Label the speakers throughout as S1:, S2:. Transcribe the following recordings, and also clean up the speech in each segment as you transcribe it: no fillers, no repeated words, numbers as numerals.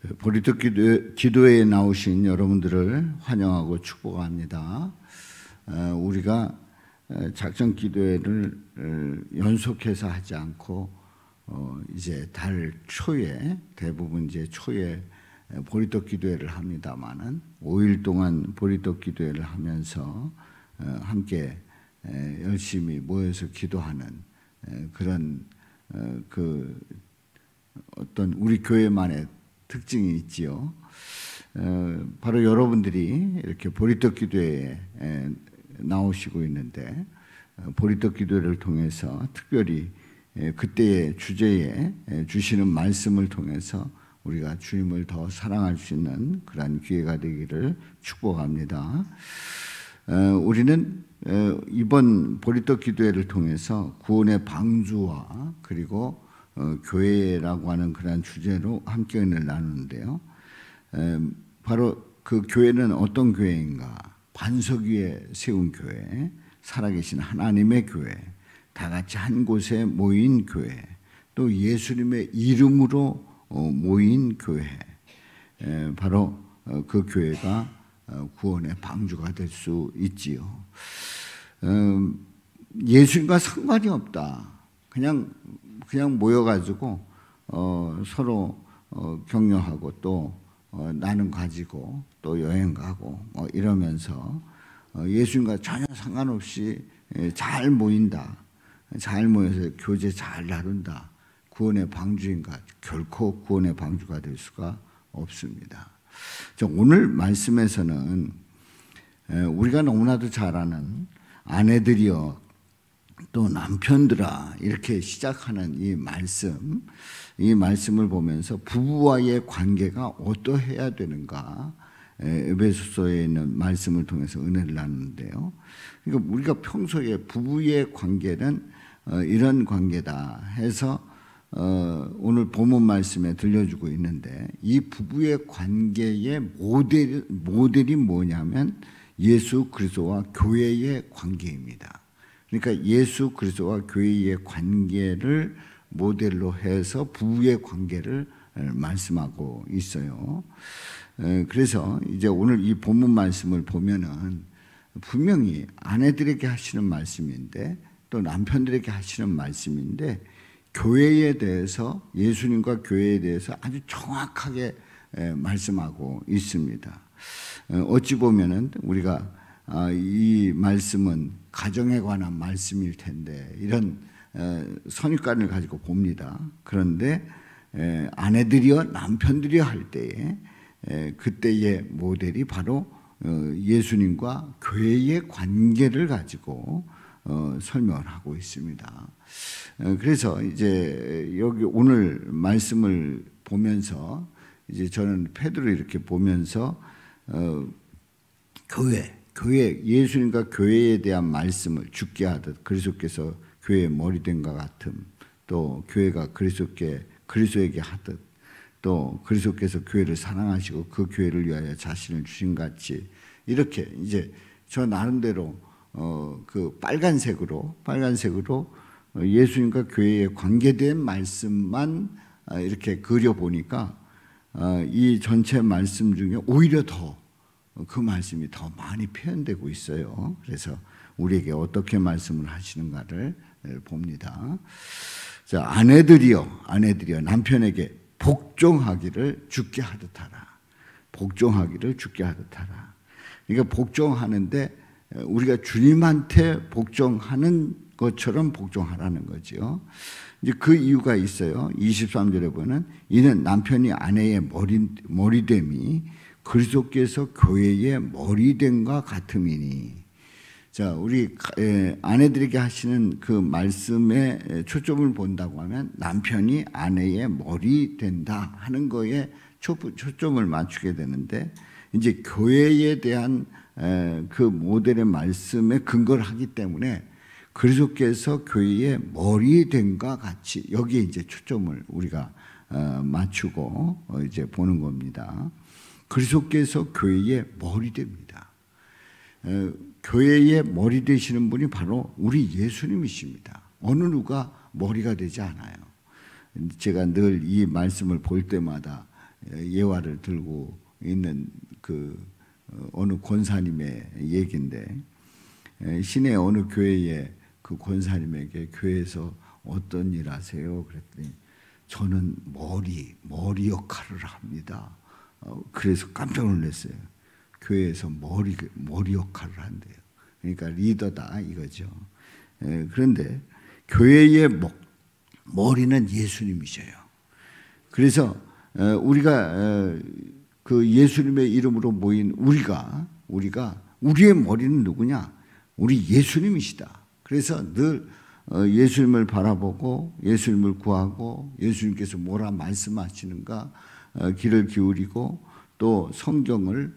S1: 보리떡 기도회에 나오신 여러분들을 환영하고 축복합니다. 우리가 작정 기도회를 연속해서 하지 않고 이제 달 초에 대부분 이제 초에 보리떡 기도회를 합니다만은 5일 동안 보리떡 기도회를 하면서 함께 열심히 모여서 기도하는 그런 그 어떤 우리 교회만의 특징이 있지요. 바로 여러분들이 이렇게 보리떡 기도회에 나오시고 있는데 보리떡 기도회를 통해서 특별히 그때의 주제에 주시는 말씀을 통해서 우리가 주님을 더 사랑할 수 있는 그런 기회가 되기를 축복합니다. 우리는 이번 보리떡 기도회를 통해서 구원의 방주와 그리고 교회라고 하는 그런 주제로 함께 은혜를 나누는데요. 바로 그 교회는 어떤 교회인가? 반석 위에 세운 교회, 살아계신 하나님의 교회, 다 같이 한 곳에 모인 교회, 또 예수님의 이름으로 모인 교회, 바로 그 교회가 구원의 방주가 될 수 있지요. 예수님과 상관이 없다. 그냥 모여가지고 서로 격려하고 또 나눔 가지고 또 여행 가고 이러면서 예수님과 전혀 상관없이 잘 모인다. 잘 모여서 교제 잘 나눈다. 구원의 방주인가? 결코 구원의 방주가 될 수가 없습니다. 오늘 말씀에서는 우리가 너무나도 잘 아는 아내들이여 또 남편들아 이렇게 시작하는 이 말씀을 보면서 부부와의 관계가 어떠해야 되는가 에베소서에 있는 말씀을 통해서 은혜를 나누는데요. 그러니까 우리가 평소에 부부의 관계는 이런 관계다 해서 오늘 본문 말씀에 들려주고 있는데 이 부부의 관계의 모델이 뭐냐면 예수 그리스도와 교회의 관계입니다. 그러니까 예수 그리스도와 교회의 관계를 모델로 해서 부부의 관계를 말씀하고 있어요. 그래서 이제 오늘 이 본문 말씀을 보면은 분명히 아내들에게 하시는 말씀인데 또 남편들에게 하시는 말씀인데 교회에 대해서 예수님과 교회에 대해서 아주 정확하게 말씀하고 있습니다. 어찌 보면은 우리가 이 말씀은 가정에 관한 말씀일 텐데 이런 선입관을 가지고 봅니다. 그런데 아내들이여 남편들이여 할 때에 그때의 모델이 바로 예수님과 교회의 관계를 가지고 설명을 하고 있습니다. 그래서 이제 여기 오늘 말씀을 보면서 이제 저는 페드로 이렇게 보면서 교회 예수님과 교회에 대한 말씀을 죽게 하듯 그리스도께서 교회의 머리된과 같음, 또 교회가 그리스도에게 하듯, 또 그리스도께서 교회를 사랑하시고 그 교회를 위하여 자신을 주신 같이 이렇게 이제 저 나름대로 그 빨간색으로 예수님과 교회에 관계된 말씀만 이렇게 그려 보니까 이 전체 말씀 중에 오히려 더 그 말씀이 더 많이 표현되고 있어요. 그래서 우리에게 어떻게 말씀을 하시는가를 봅니다. 자, 아내들이여 남편에게 복종하기를 주께 하듯 하라. 복종하기를 주께 하듯 하라. 그러니까 복종하는데 우리가 주님한테 복종하는 것처럼 복종하라는 거죠. 이제 그 이유가 있어요. 23절에 보면 이는 남편이 아내의 머리됨이 그리스도께서 교회의 머리됨과 같음이니. 자, 우리 아내들에게 하시는 그 말씀에 초점을 본다고 하면 남편이 아내의 머리 된다 하는 거에 초점을 맞추게 되는데 이제 교회에 대한 그 모델의 말씀에 근거를 하기 때문에 그리스도께서 교회의 머리 된과 같이 여기에 이제 초점을 우리가 맞추고 이제 보는 겁니다. 그리스도께서 교회의 머리 됩니다. 교회의 머리 되시는 분이 바로 우리 예수님이십니다. 어느 누가 머리가 되지 않아요. 제가 늘 이 말씀을 볼 때마다 예화를 들고 있는 그 어느 권사님의 얘기인데, 시내 어느 교회에 그 권사님에게 교회에서 어떤 일 하세요? 그랬더니 저는 머리 역할을 합니다. 그래서 깜짝 놀랐어요. 교회에서 머리 역할을 한대요. 그러니까 리더다 이거죠. 그런데 교회의 머리는 예수님이셔요. 그래서 우리가 그 예수님의 이름으로 모인 우리가 우리의 머리는 누구냐? 우리 예수님이시다. 그래서 늘 예수님을 바라보고 예수님을 구하고 예수님께서 뭐라 말씀하시는가 귀를 기울이고 또 성경을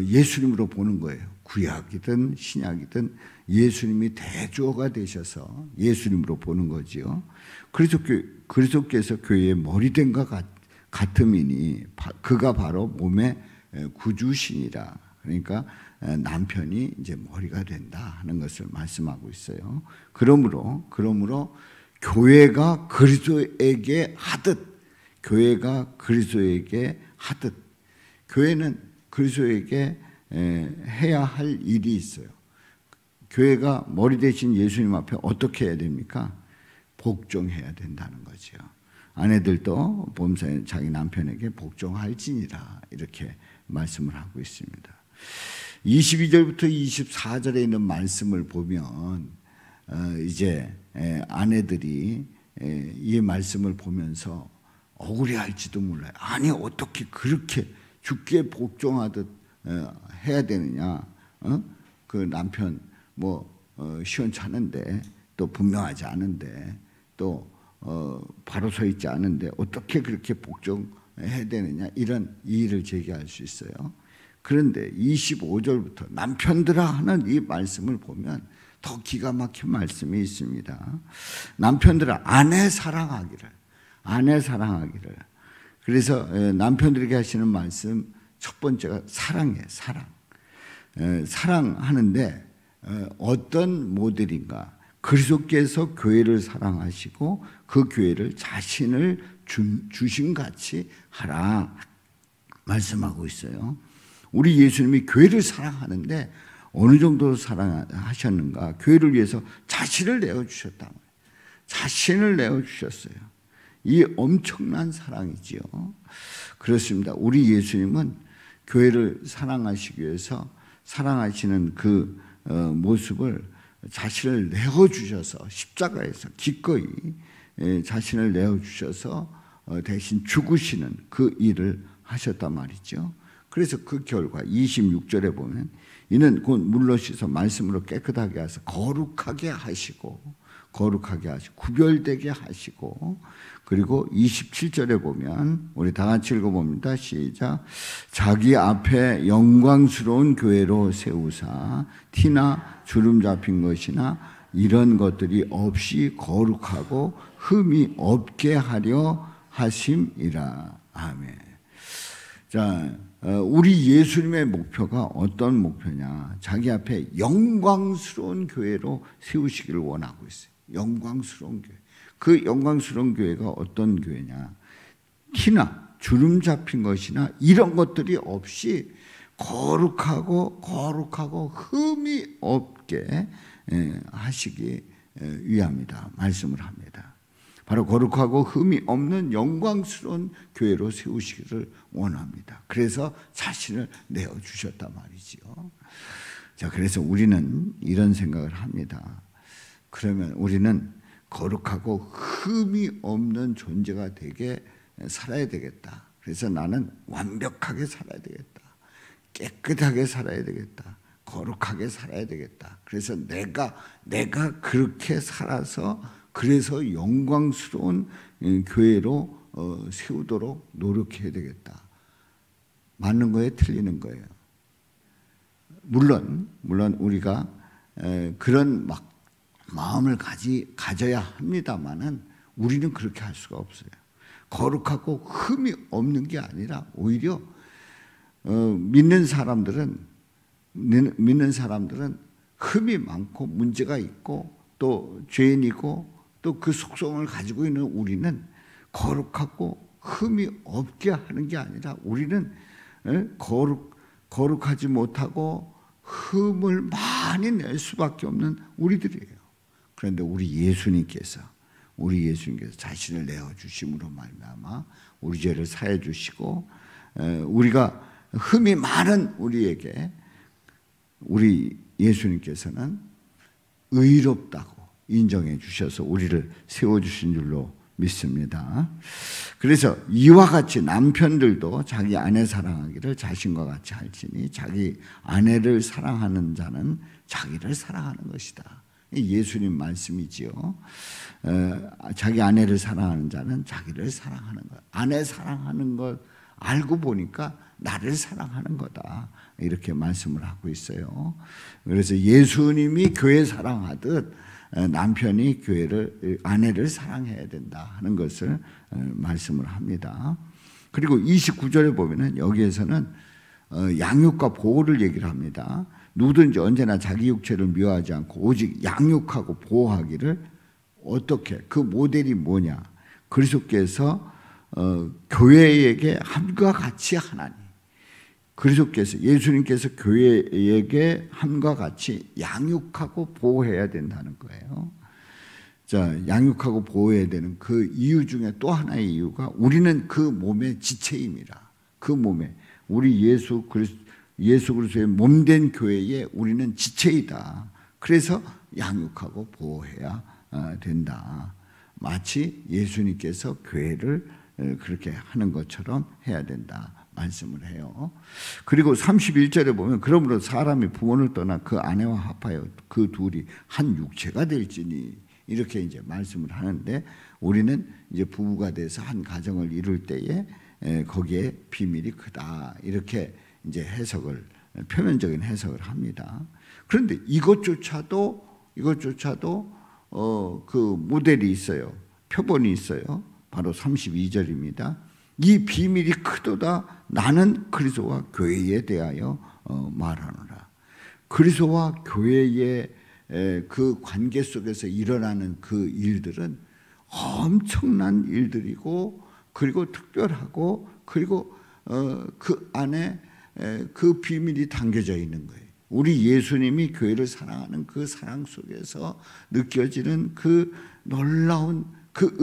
S1: 예수님으로 보는 거예요. 구약이든 신약이든 예수님이 대조가 되셔서 예수님으로 보는 거지요. 그리스도께서 교회의 머리된 것 같음이니 그가 바로 몸의 구주시니라. 그러니까 남편이 이제 머리가 된다 하는 것을 말씀하고 있어요. 그러므로 교회가 그리스도에게 하듯 교회는 그리스도에게 해야 할 일이 있어요. 교회가 머리 대신 예수님 앞에 어떻게 해야 됩니까? 복종해야 된다는 거죠. 아내들도 범사에 자기 남편에게 복종할지니라 이렇게 말씀을 하고 있습니다. 22절부터 24절에 있는 말씀을 보면 이제 아내들이 이 말씀을 보면서 억울해할지도 몰라요. 아니 어떻게 그렇게 주께 복종하듯 해야 되느냐? 그 남편 시원찮은데 또 분명하지 않은데 또 바로 서 있지 않은데 어떻게 그렇게 복종해야 되느냐? 이런 이의를 제기할 수 있어요. 그런데 25절부터 남편들아 하는 이 말씀을 보면 더 기가 막힌 말씀이 있습니다. 남편들아 아내 사랑하기를. 그래서 남편들에게 하시는 말씀 첫 번째가 사랑이에요. 사랑하는데 어떤 모델인가? 그리스도께서 교회를 사랑하시고 그 교회를 자신을 주심같이 하라 말씀하고 있어요. 우리 예수님이 교회를 사랑하는데 어느 정도로 사랑하셨는가? 교회를 위해서 자신을 내어주셨다. 자신을 내어주셨어요. 이 엄청난 사랑이지요. 그렇습니다. 우리 예수님은 교회를 사랑하시기 위해서 사랑하시는 그 모습을 자신을 내어주셔서 십자가에서 기꺼이 자신을 내어주셔서 대신 죽으시는 그 일을 하셨단 말이죠. 그래서 그 결과 26절에 보면 이는 곧 물로 씻어 말씀으로 깨끗하게 하셔서 거룩하게 하시고 구별되게 하시고 그리고 27절에 보면 우리 다 같이 읽어봅니다. 시작. 자기 앞에 영광스러운 교회로 세우사 티나 주름 잡힌 것이나 이런 것들이 없이 거룩하고 흠이 없게 하려 하심이라. 아멘. 자, 우리 예수님의 목표가 어떤 목표냐? 자기 앞에 영광스러운 교회로 세우시기를 원하고 있어요. 영광스러운 교회. 그 영광스러운 교회가 어떤 교회냐? 티나 주름 잡힌 것이나 이런 것들이 없이 거룩하고 흠이 없게 하시기 위함이다 말씀을 합니다. 바로 거룩하고 흠이 없는 영광스러운 교회로 세우시기를 원합니다. 그래서 자신을 내어주셨단 말이지요. 자, 그래서 우리는 이런 생각을 합니다. 그러면 우리는 거룩하고 흠이 없는 존재가 되게 살아야 되겠다. 그래서 나는 완벽하게 살아야 되겠다. 깨끗하게 살아야 되겠다. 거룩하게 살아야 되겠다. 그래서 내가 그렇게 살아서 그래서 영광스러운 교회로 세우도록 노력해야 되겠다. 맞는 거예요? 틀리는 거예요? 물론 우리가 그런 마음을 가져야 합니다만은 우리는 그렇게 할 수가 없어요. 거룩하고 흠이 없는 게 아니라 오히려 믿는 사람들은 흠이 많고 문제가 있고 또 죄인이고 또 그 속성을 가지고 있는 우리는 거룩하고 흠이 없게 하는 게 아니라 우리는 거룩하지 못하고 흠을 많이 낼 수밖에 없는 우리들이에요. 그런데 우리 예수님께서 자신을 내어주심으로 말미암아 우리 죄를 사해 주시고 우리가 흠이 많은 우리에게 우리 예수님께서는 의롭다고 인정해 주셔서 우리를 세워주신 줄로 믿습니다. 그래서 이와 같이 남편들도 자기 아내 사랑하기를 자신과 같이 할지니 자기 아내를 사랑하는 자는 자기를 사랑하는 것이다. 예수님 말씀이지요. 자기 아내를 사랑하는 자는 자기를 사랑하는 것. 아내 사랑하는 것 알고 보니까 나를 사랑하는 거다. 이렇게 말씀을 하고 있어요. 그래서 예수님이 교회 사랑하듯 남편이 아내를 사랑해야 된다 하는 것을 말씀을 합니다. 그리고 29절에 보면은 여기에서는 양육과 보호를 얘기를 합니다. 누구든지 언제나 자기 육체를 미워하지 않고 오직 양육하고 보호하기를 어떻게, 그 모델이 뭐냐? 그리스도께서 교회에게 함과 같이 하나니, 그리스도께서 예수님께서 교회에게 함과 같이 양육하고 보호해야 된다는 거예요. 자, 양육하고 보호해야 되는 그 이유 중에 또 하나의 이유가 우리는 그 몸의 지체임이라. 그 몸에 우리 예수 그리스도의 몸된 교회에 우리는 지체이다. 그래서 양육하고 보호해야 된다. 마치 예수님께서 교회를 그렇게 하는 것처럼 해야 된다 말씀을 해요. 그리고 31절에 보면 그러므로 사람이 부모를 떠나 그 아내와 합하여 그 둘이 한 육체가 될지니 이렇게 이제 말씀을 하는데 우리는 이제 부부가 돼서 한 가정을 이룰 때에 거기에 비밀이 크다 이렇게 이제 표면적인 해석을 합니다. 그런데 이것조차도 그 모델이 있어요. 표본이 있어요. 바로 32절입니다. 이 비밀이 크도다 나는 그리스도와 교회에 대하여 말하노라. 그리스도와 교회의 그 관계 속에서 일어나는 그 일들은 엄청난 일들이고 그리고 특별하고 그리고 그 안에 그 비밀이 담겨져 있는 거예요. 우리 예수님이 교회를 사랑하는 그 사랑 속에서 느껴지는 그 놀라운 그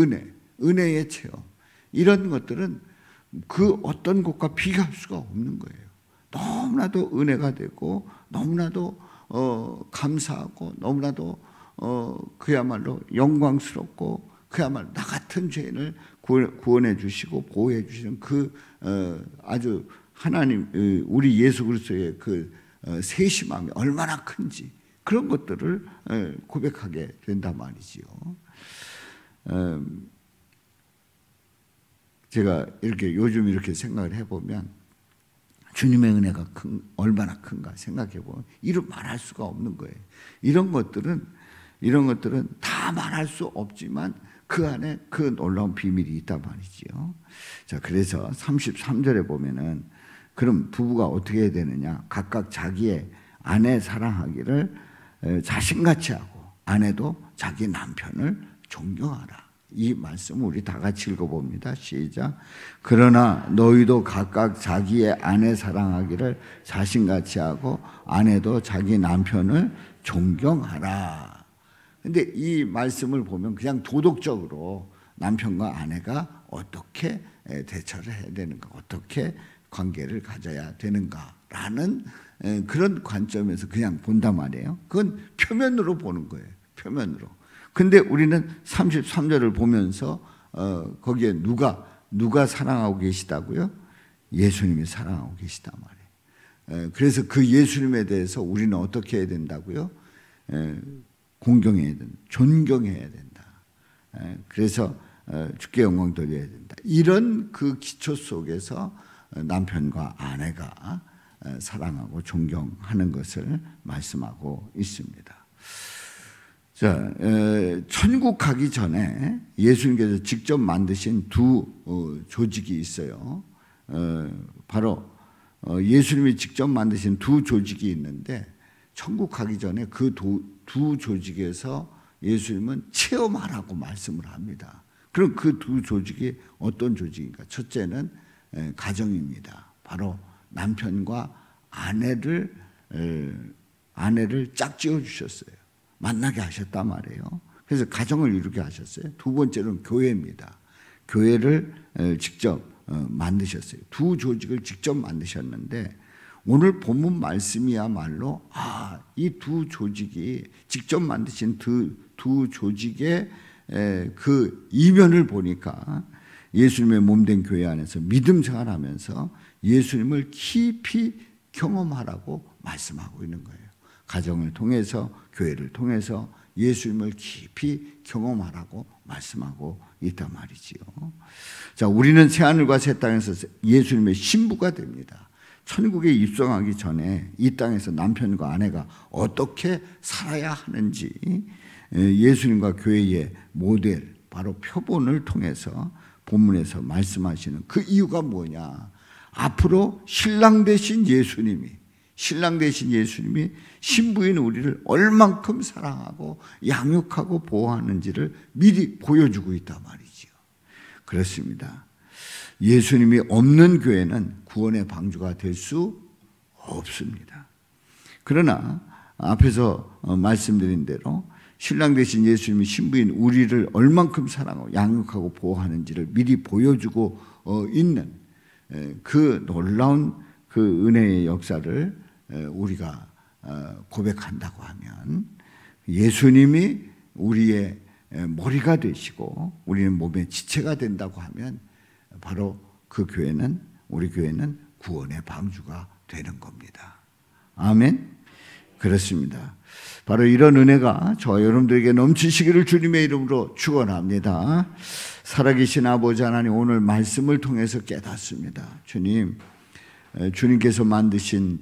S1: 은혜의 체험, 이런 것들은 그 어떤 것과 비교할 수가 없는 거예요. 너무나도 은혜가 되고 너무나도 감사하고 너무나도 그야말로 영광스럽고 그야말로 나 같은 죄인을 구원해 주시고 보호해 주시는 그 아주 하나님 우리 예수 그리스도의 그 세심함이 얼마나 큰지 그런 것들을 고백하게 된단 말이지요. 제가 요즘 이렇게 생각을 해보면 주님의 은혜가 얼마나 큰가 생각해보면 이루 말할 수가 없는 거예요. 이런 것들은 다 말할 수 없지만 그 안에 그 놀라운 비밀이 있단 말이지요. 자, 그래서 33절에 보면은 그럼 부부가 어떻게 해야 되느냐? 각각 자기의 아내 사랑하기를 자신같이 하고 아내도 자기 남편을 존경하라. 이 말씀 우리 다 같이 읽어봅니다. 시작. 그러나 너희도 각각 자기의 아내 사랑하기를 자신같이 하고 아내도 자기 남편을 존경하라. 근데 이 말씀을 보면 그냥 도덕적으로 남편과 아내가 어떻게 대처를 해야 되는가, 어떻게 관계를 가져야 되는가라는 그런 관점에서 그냥 본단 말이에요. 그건 표면으로 보는 거예요. 표면으로. 근데 우리는 33절을 보면서 거기에 누가 사랑하고 계시다고요? 예수님이 사랑하고 계시단 말이에요. 그래서 그 예수님에 대해서 우리는 어떻게 해야 된다고요? 공경해야 된다. 존경해야 된다. 그래서 주께 영광 돌려야 된다. 이런 그 기초 속에서 남편과 아내가 사랑하고 존경하는 것을 말씀하고 있습니다. 자, 천국 가기 전에 예수님께서 직접 만드신 두 조직이 있어요. 바로 예수님이 직접 만드신 두 조직이 있는데 천국 가기 전에 그 두 조직에서 예수님은 체험하라고 말씀을 합니다. 그럼 그 두 조직이 어떤 조직인가? 첫째는 가정입니다. 바로 남편과 아내를 짝지어 주셨어요. 만나게 하셨단 말이에요. 그래서 가정을 이루게 하셨어요. 두 번째는 교회입니다. 교회를 직접 만드셨어요. 두 조직을 직접 만드셨는데 오늘 본문 말씀이야말로 이 두 조직이 직접 만드신 두 조직의 그 이면을 보니까 예수님의 몸된 교회 안에서 믿음 생활하면서 예수님을 깊이 경험하라고 말씀하고 있는 거예요. 가정을 통해서 교회를 통해서 예수님을 깊이 경험하라고 말씀하고 있단 말이지요. 자, 우리는 새하늘과 새 땅에서 예수님의 신부가 됩니다. 천국에 입성하기 전에 이 땅에서 남편과 아내가 어떻게 살아야 하는지 예수님과 교회의 모델, 바로 표본을 통해서 본문에서 말씀하시는 그 이유가 뭐냐? 앞으로 신랑 되신 예수님이 신부인 우리를 얼만큼 사랑하고 양육하고 보호하는지를 미리 보여주고 있단 말이지요. 그렇습니다. 예수님이 없는 교회는 구원의 방주가 될 수 없습니다. 그러나 앞에서 말씀드린 대로 신랑 되신 예수님이 신부인 우리를 얼만큼 사랑하고 양육하고 보호하는지를 미리 보여주고 있는 그 놀라운 그 은혜의 역사를 우리가 고백한다고 하면 예수님이 우리의 머리가 되시고 우리는 몸의 지체가 된다고 하면 바로 그 교회는, 우리 교회는 구원의 방주가 되는 겁니다. 아멘. 그렇습니다. 바로 이런 은혜가 저와 여러분들에게 넘치시기를 주님의 이름으로 축원합니다. 살아계신 아버지 하나님, 오늘 말씀을 통해서 깨닫습니다. 주님께서 만드신